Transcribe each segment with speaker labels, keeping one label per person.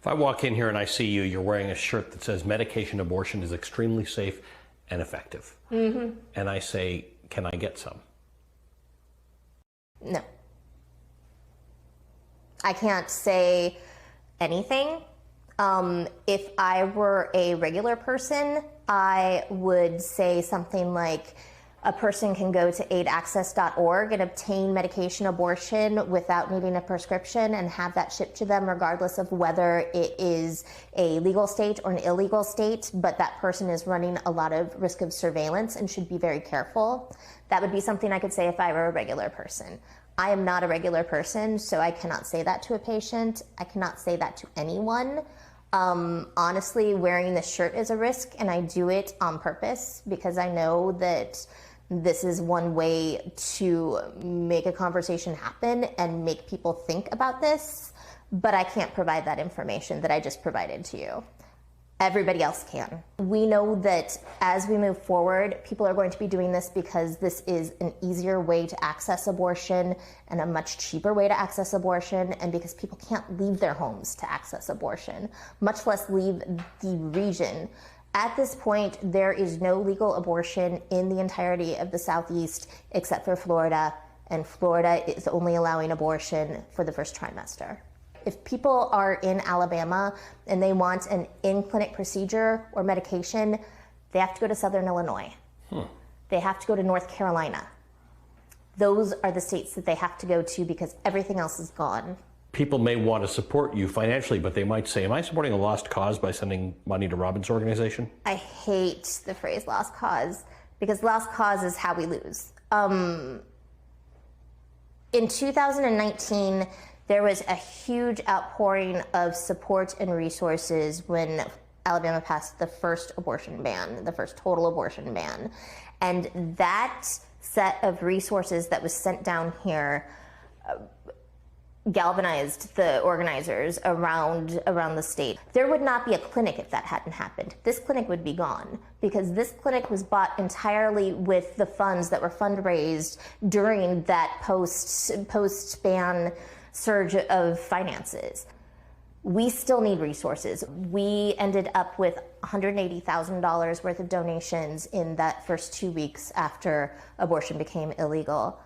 Speaker 1: If I walk in here and I see you, you're wearing a shirt that says medication abortion is extremely safe and effective. And I say, can I get some?
Speaker 2: No. I can't say anything. If I were a regular person, I would say something like, a person can go to aidaccess.org and obtain medication abortion without needing a prescription and have that shipped to them regardless of whether it is a legal state or an illegal state, but that person is running a lot of risk of surveillance and should be very careful. That would be something I could say if I were a regular person. I am not a regular person, so I cannot say that to a patient. I cannot say that to anyone. Honestly, wearing this shirt is a risk, and I do it on purpose because I know that this is one way to make a conversation happen and make people think about this, but I can't provide that information that I just provided to you. Everybody else can. We know that as we move forward, people are going to be doing this because this is an easier way to access abortion and a much cheaper way to access abortion, and because people can't leave their homes to access abortion, much less leave the region. At this point, there is no legal abortion in the entirety of the Southeast except for Florida, and Florida is only allowing abortion for the first trimester. If people are in Alabama and they want an in-clinic procedure or medication, they have to go to Southern Illinois. They have to go to North Carolina. Those are the states that they have to go to because everything else is gone.
Speaker 1: People may want to support you financially, but they might say, am I supporting a lost cause by sending money to Robin's organization?
Speaker 2: I hate the phrase lost cause because lost cause is how we lose. In 2019, there was a huge outpouring of support and resources when Alabama passed the first abortion ban, the first total abortion ban. And that set of resources that was sent down here galvanized the organizers around the state. There would not be a clinic if that hadn't happened. This clinic would be gone because this clinic was bought entirely with the funds that were fundraised during that post-ban surge of finances. We still need resources. We ended up with $180,000 worth of donations in that first 2 weeks after abortion became illegal.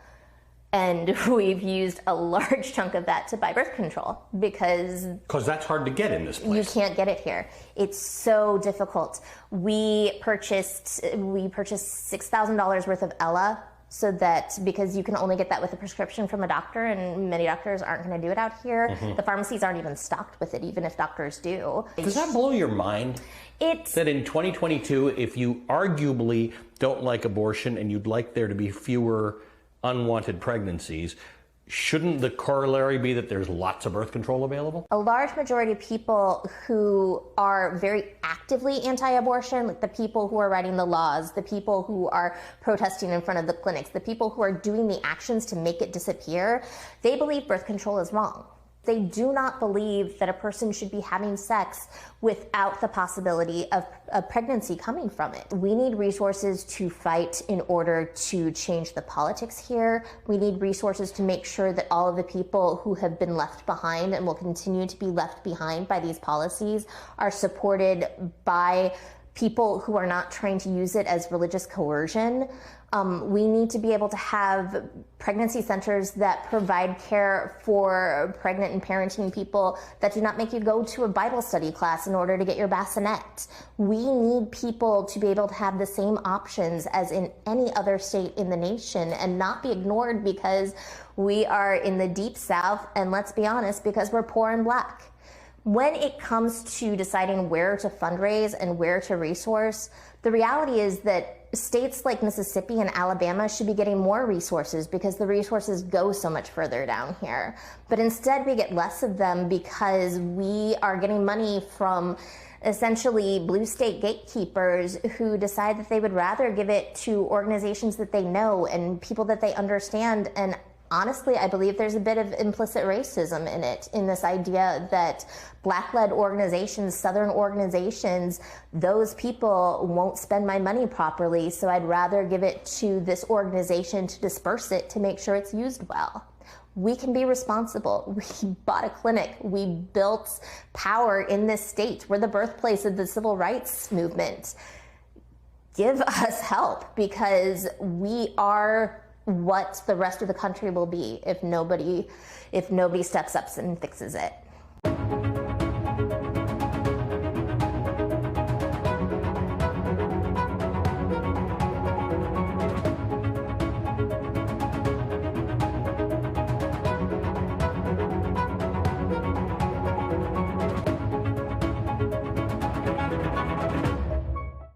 Speaker 2: And we've used a large chunk of that to buy birth control because
Speaker 1: that's hard to get in this place.
Speaker 2: You can't get it here. It's so difficult. We purchased $6,000 worth of Ella so that because you can only get that with a prescription from a doctor, and many doctors aren't going to do it out here. The pharmacies aren't even stocked with it, even if doctors do.
Speaker 1: Does that blow your mind?
Speaker 2: It's
Speaker 1: that in 2022, if you arguably don't like abortion and you'd like there to be fewer unwanted pregnancies, shouldn't the corollary be that there's lots of birth control available?
Speaker 2: A large majority of people who are very actively anti-abortion, like the people who are writing the laws, the people who are protesting in front of the clinics, the people who are doing the actions to make it disappear, they believe birth control is wrong. They do not believe that a person should be having sex without the possibility of a pregnancy coming from it. We need resources to fight in order to change the politics here. We need resources to make sure that all of the people who have been left behind and will continue to be left behind by these policies are supported by people who are not trying to use it as religious coercion. We need to be able to have pregnancy centers that provide care for pregnant and parenting people that do not make you go to a Bible study class in order to get your bassinet. We need people to be able to have the same options as in any other state in the nation and not be ignored because we are in the deep South, and let's be honest, because we're poor and black. When it comes to deciding where to fundraise and where to resource, the reality is that states like Mississippi and Alabama should be getting more resources because the resources go so much further down here. But instead we get less of them because we are getting money from essentially blue state gatekeepers who decide that they would rather give it to organizations that they know and people that they understand. And honestly, I believe there's a bit of implicit racism in it, in this idea that Black-led organizations, Southern organizations, those people won't spend my money properly, so I'd rather give it to this organization to disperse it to make sure it's used well. We can be responsible. We bought a clinic. We built power in this state. We're the birthplace of the civil rights movement. Give us help, because we are what the rest of the country will be if nobody steps up and fixes it.